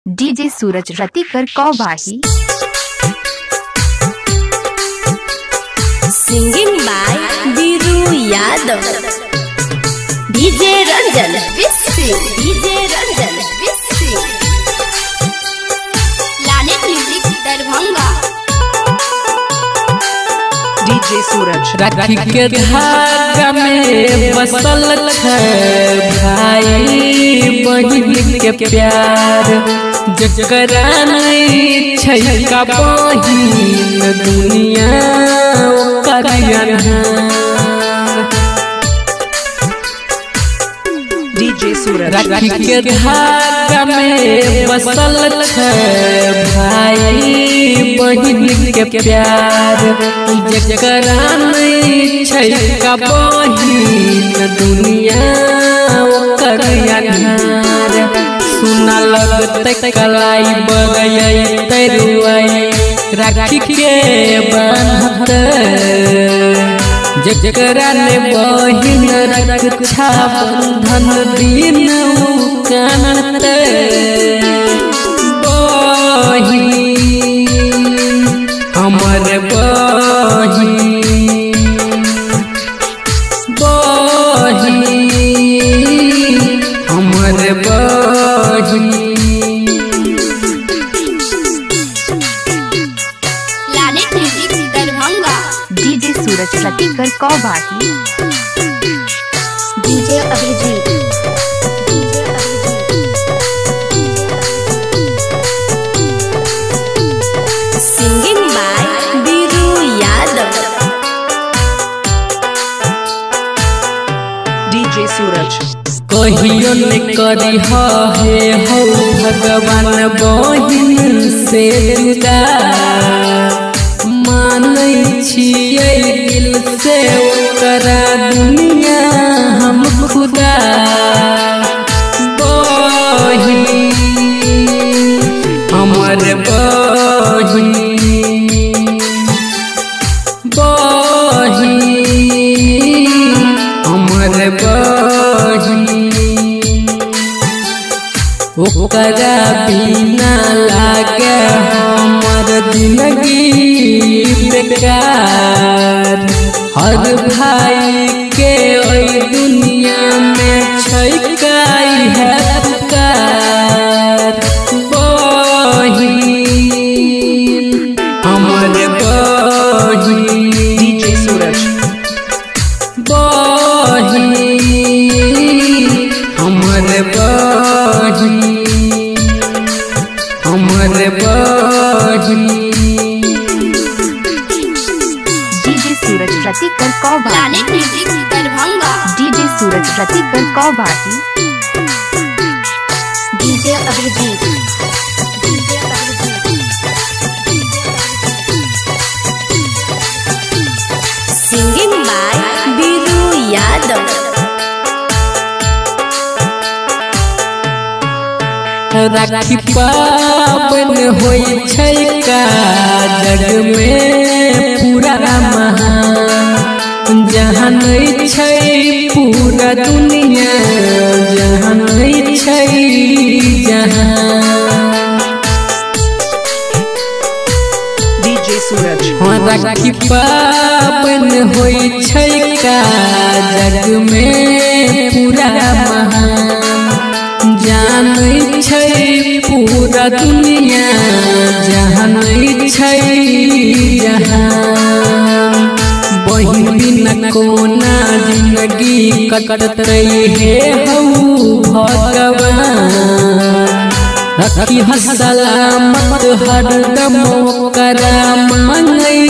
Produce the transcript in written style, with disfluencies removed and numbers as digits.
DJ Suraj Ratikar Kauwahi. Singing by Biru Yadav. DJ Ranjan Vissi, DJ Ranjan Vissi. लानेट music Darbhanga. DJ Suraj Rakhi के धागा में बसल है भाई बहिन के प्यार, जकरा नहीं छै का बहिन दुनिया ओकर अनहार। डीजे सूरज राखी के धागा में बसल है भाई बहिन के प्यार, जकरा नहीं छै का बहिन दुनिया ओकर अनहार। सुना लगते कलाई बगई तरुआई राखी के बांधत, जकरा ने बहिन रक्षा बंधन दिन कानत। बहिन हमर बहिन, बहिन हमर बहिन। लानेट music Darbhanga. DJ Suraj Ratikar Kauwahi. DJ Abhijit, singing by Biru Yadav. DJ सूरज कहियो न करी हे हो भगवान बहिन से जुदा, मानै छियै दिल से ओकरा दुनिया हम खुदा। बहिन हमर बहिन, बहिन हमर बहिन। ओकरा बिना लागे हमर जिंदगी बेकार। हर भाई के ओई दुनिया में छै काई है पुकार। बहिन हमर बहिन। डीजे सूरज बहिन हमर बहिन, हमर बहिन। डीजे सूरज रतिकर कौवाही। लानेट music Darbhanga. DJ Suraj Ratikar Kauwahi. DJ Abhijit, DJ Abhijit. Singing by Biru Yadav. राखी पावन होई छै का जग में पूरा महान, जहाँ नहीं छै पूरा दुनिया, जहाँ नहीं छै जहाँ। डीजे सूरज राखी पावन होई छै का जग में पूरा महान, जानै छै पूरा दुनिया, जहाँ नहीं छै जहाँ। बहिन बिना कोना जिंदगी कटत रही हौ भगवान। रखी सलामत हरदम ओकरा मांगै